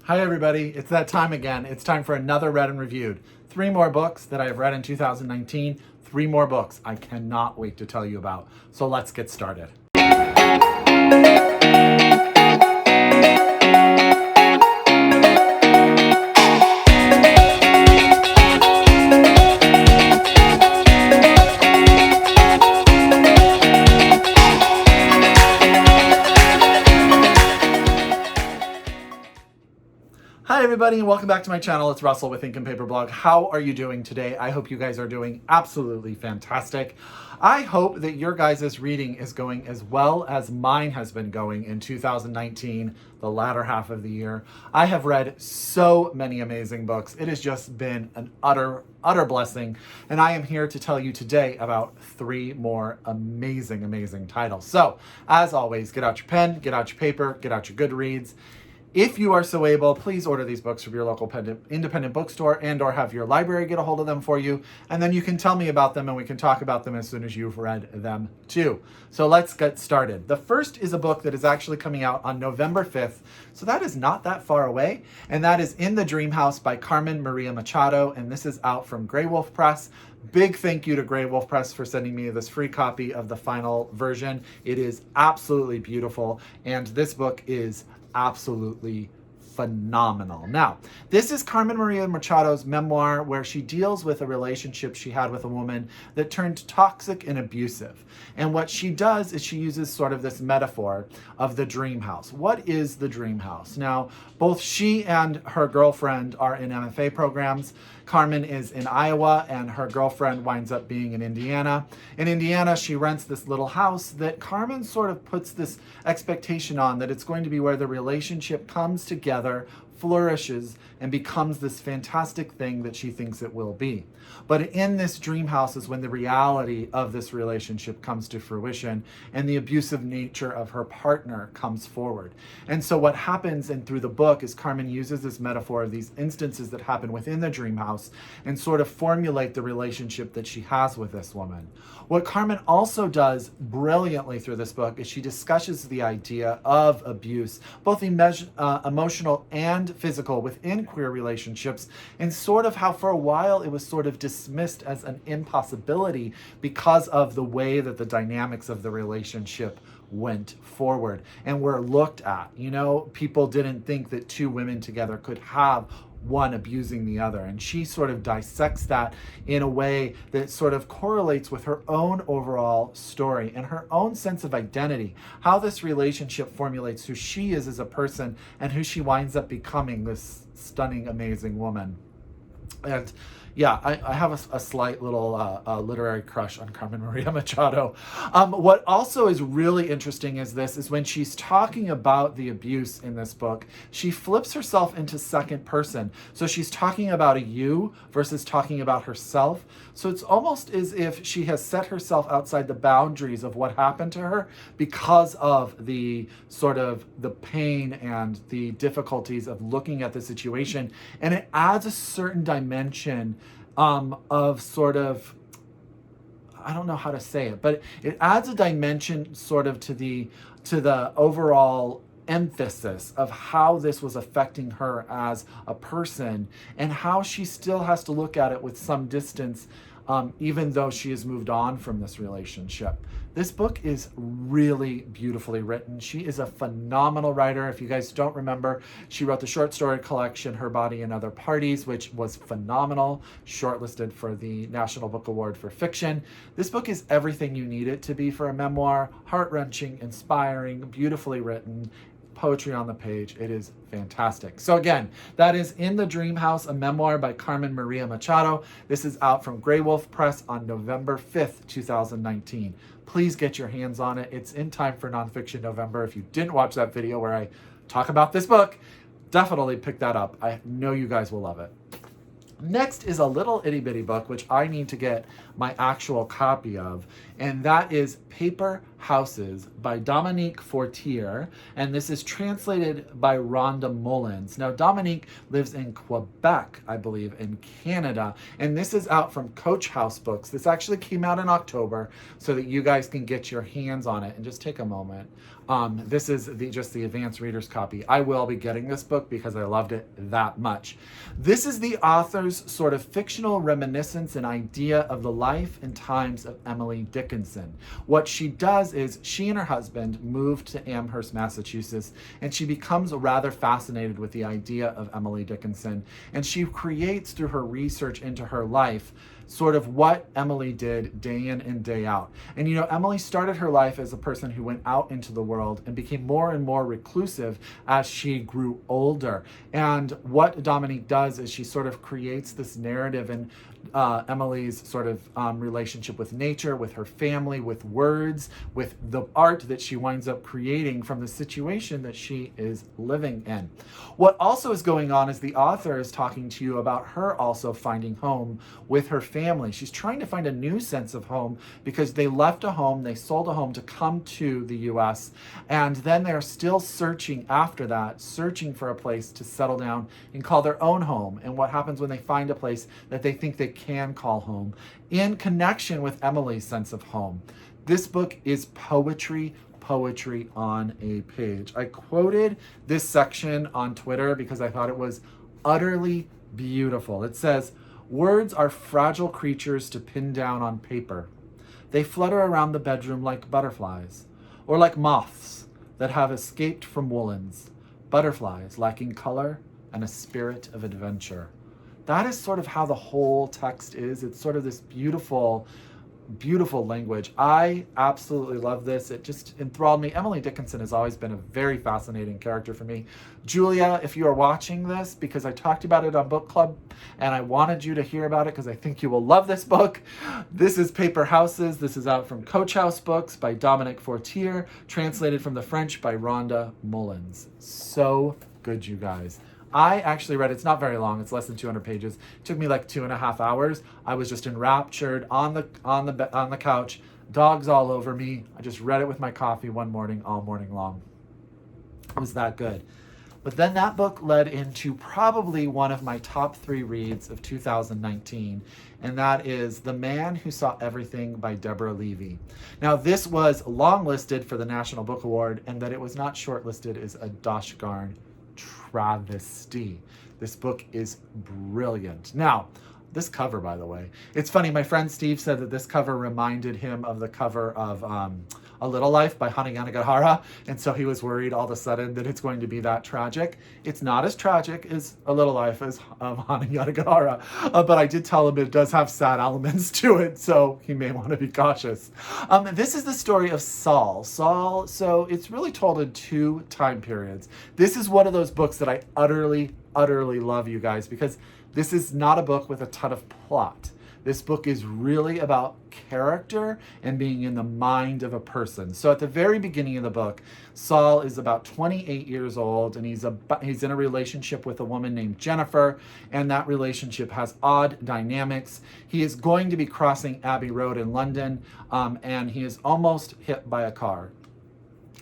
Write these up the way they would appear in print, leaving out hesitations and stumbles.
Hi everybody, it's that time again. It's time for another Read and Reviewed. 3 more books that I have read in 2019, 3 more books I cannot wait to tell you about. So let's get started. Hi everybody and welcome back to my channel. It's Russell with Ink and Paper Blog. How are you doing today? I hope you guys are doing absolutely fantastic. I hope that your guys' reading is going as well as mine has been going in 2019, the latter half of the year. I have read so many amazing books. It has just been an utter blessing. And I am here to tell you today about 3 more amazing titles. So as always, get out your pen, get out your paper, get out your Goodreads. If you are so able, please order these books from your local independent bookstore and or have your library get a hold of them for you. And then you can tell me about them and we can talk about them as soon as you've read them too. So let's get started. The first is a book that is actually coming out on November 5th. So that is not that far away. And that is In the Dreamhouse by Carmen Maria Machado. And this is out from Graywolf Press. Big thank you to Graywolf Press for sending me this free copy of the final version. It is absolutely beautiful. And this book is absolutely phenomenal. Now, this is Carmen Maria Machado's memoir where she deals with a relationship she had with a woman that turned toxic and abusive. And what she does is she uses sort of this metaphor of the dream house. What is the dream house? Now, both she and her girlfriend are in MFA programs. Carmen is in Iowa and her girlfriend winds up being in Indiana. In Indiana, she rents this little house that Carmen sort of puts this expectation on that it's going to be where the relationship comes together, flourishes, and becomes this fantastic thing that she thinks it will be. But in this dream house is when the reality of this relationship comes to fruition and the abusive nature of her partner comes forward. And so what happens and through the book is Carmen uses this metaphor of these instances that happen within the dream house and sort of formulate the relationship that she has with this woman. What Carmen also does brilliantly through this book is she discusses the idea of abuse, both emotional and physical within queer relationships, and sort of how for a while it was sort of dismissed as an impossibility because of the way that the dynamics of the relationship went forward and were looked at. You know, people didn't think that 2 women together could have one abusing the other. And she sort of dissects that in a way that sort of correlates with her own overall story and her own sense of identity, how this relationship formulates who she is as a person and who she winds up becoming, this stunning, amazing woman. And yeah, I have a slight little literary crush on Carmen Maria Machado. What also is really interesting is when she's talking about the abuse in this book, she flips herself into second person. So she's talking about a you versus talking about herself. So it's almost as if she has set herself outside the boundaries of what happened to her because of the sort of the pain and the difficulties of looking at the situation. And it adds a certain dimension of sort of, I don't know how to say it, but it adds a dimension sort of to the overall emphasis of how this was affecting her as a person and how she still has to look at it with some distance, even though she has moved on from this relationship. This book is really beautifully written. She is a phenomenal writer. If you guys don't remember, she wrote the short story collection, Her Body and Other Parties, which was phenomenal, shortlisted for the National Book Award for Fiction. This book is everything you need it to be for a memoir, heart-wrenching, inspiring, beautifully written, poetry on the page. It is fantastic. So again, that is In the Dreamhouse, a memoir by Carmen Maria Machado. This is out from Graywolf Press on November 5th, 2019. Please get your hands on it. It's in time for Nonfiction November. If you didn't watch that video where I talk about this book, definitely pick that up. I know you guys will love it. Next is a little itty bitty book, which I need to get my actual copy of, and that is Paper Houses by Dominique Fortier, and this is translated by Rhonda Mullins. Now, Dominique lives in Quebec, I believe, in Canada, and this is out from Coach House Books. This actually came out in October so that you guys can get your hands on it. And just take a moment. This is just the advanced reader's copy. I will be getting this book because I loved it that much. This is the author's sort of fictional reminiscence and idea of the life and times of Emily Dickinson. What she does is she and her husband moved to Amherst, Massachusetts, and she becomes rather fascinated with the idea of Emily Dickinson. And she creates, through her research into her life, sort of what Emily did day in and day out. And you know, Emily started her life as a person who went out into the world and became more and more reclusive as she grew older. And what Dominique does is she sort of creates this narrative in Emily's sort of relationship with nature, with her family, with words, with the art that she winds up creating from the situation that she is living in. What also is going on is the author is talking to you about her also finding home with her family. She's trying to find a new sense of home because they left a home, they sold a home to come to the US, and then they're still searching after that, searching for a place to settle down and call their own home. And what happens when they find a place that they think they can call home in connection with Emily's sense of home. This book is poetry on a page. I quoted this section on Twitter because I thought it was utterly beautiful. It says, "Words are fragile creatures to pin down on paper. They flutter around the bedroom like butterflies, or like moths that have escaped from woolens, butterflies lacking color and a spirit of adventure." That is sort of how the whole text is. It's sort of this beautiful language. I absolutely love this. It just enthralled me. Emily Dickinson has always been a very fascinating character for me. Julia, if you are watching this, because I talked about it on book club and I wanted you to hear about it because I think you will love this book. This is Paper Houses. This is out from Coach House Books by Dominique Fortier, translated from the French by Rhonda Mullins. So good, you guys. I actually read it. It's not very long. It's less than 200 pages. It took me like 2.5 hours. I was just enraptured on the couch, dogs all over me. I just read it with my coffee one morning, all morning long. It was that good. But then that book led into probably one of my top 3 reads of 2019, and that is The Man Who Saw Everything by Deborah Levy. Now, this was longlisted for the National Book Award, and that it was not shortlisted is a dosh darn travesty. This book is brilliant. Now, this cover, by the way, it's funny. My friend Steve said that this cover reminded him of the cover of A Little Life by Hana Yanagihara, and so he was worried all of a sudden that it's going to be that tragic. It's not as tragic as A Little Life as Hana Yanagihara, but I did tell him it does have sad elements to it, so he may want to be cautious. This is the story of Saul. So it's really told in 2 time periods. This is one of those books that I utterly love, you guys, because this is not a book with a ton of plot. This book is really about character and being in the mind of a person. So at the very beginning of the book, Saul is about 28 years old, and he's in a relationship with a woman named Jennifer, and that relationship has odd dynamics. He is going to be crossing Abbey Road in London, and he is almost hit by a car.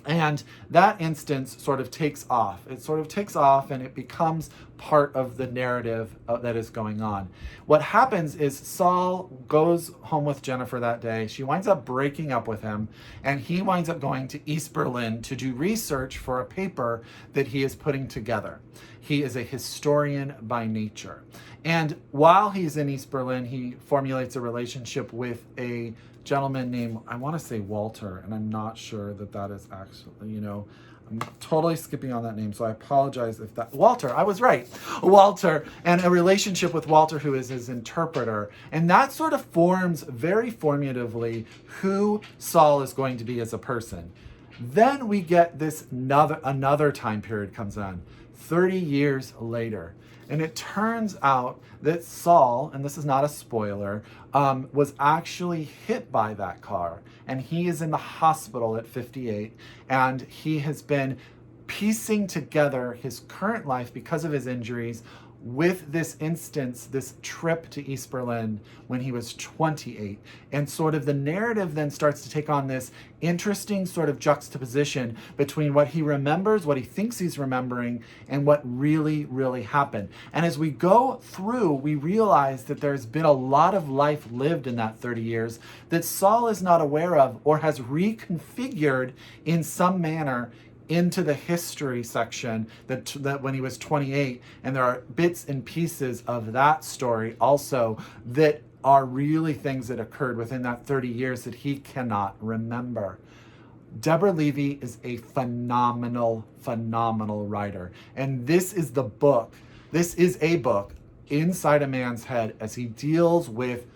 And that instance sort of takes off. It sort of takes off and it becomes part of the narrative that is going on. What happens is Saul goes home with Jennifer that day. She winds up breaking up with him, and he winds up going to East Berlin to do research for a paper that he is putting together. He is a historian by nature. And while he's in East Berlin, he formulates a relationship with a gentleman named, I want to say Walter, and I'm not sure that is actually, I'm totally skipping on that name, so I apologize if that, Walter, I was right, Walter, and a relationship with Walter, who is his interpreter, and that sort of forms very formatively who Saul is going to be as a person. Then we get this another time period comes on, 30 years later. And it turns out that Saul, and this is not a spoiler, was actually hit by that car. And he is in the hospital at 58. And he has been piecing together his current life because of his injuries with this instance, this trip to East Berlin when he was 28. And sort of the narrative then starts to take on this interesting sort of juxtaposition between what he remembers, what he thinks he's remembering, and what really, really happened. And as we go through, we realize that there's been a lot of life lived in that 30 years that Saul is not aware of or has reconfigured in some manner into the history section that when he was 28, and there are bits and pieces of that story also that are really things that occurred within that 30 years that he cannot remember. Deborah Levy is a phenomenal writer, and this is a book inside a man's head as he deals with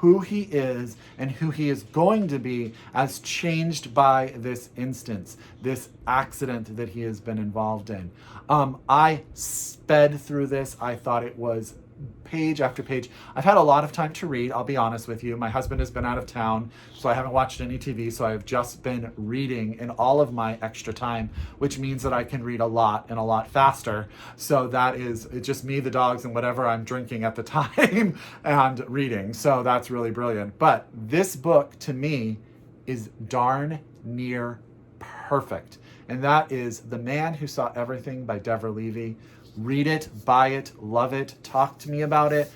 who he is and who he is going to be as changed by this instance, this accident that he has been involved in. I sped through this. I thought it was page after page. I've had a lot of time to read, I'll be honest with you. My husband has been out of town, so I haven't watched any TV, so I've just been reading in all of my extra time, which means that I can read a lot and a lot faster. So that is, it's just me, the dogs, and whatever I'm drinking at the time and reading. So that's really brilliant. But this book, to me, is darn near perfect. And that is The Man Who Saw Everything by Deborah Levy. Read it, buy it, love it, talk to me about it.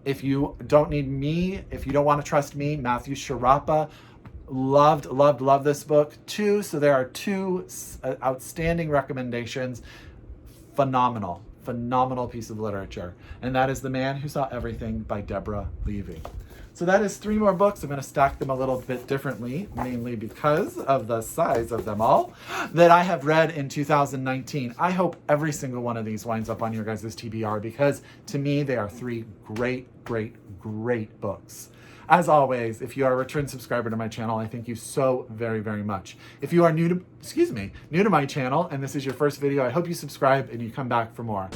If you don't need me, if you don't want to trust me, Matthew Sharapa, loved this book too. So there are two outstanding recommendations. Phenomenal piece of literature. And that is The Man Who Saw Everything by Deborah Levy. So that is 3 more books. I'm going to stack them a little bit differently, mainly because of the size of them all, that I have read in 2019. I hope every single one of these winds up on your guys' TBR, because to me, they are 3 great books. As always, if you are a return subscriber to my channel, I thank you so very, very much. If you are new to my channel and this is your first video, I hope you subscribe and you come back for more.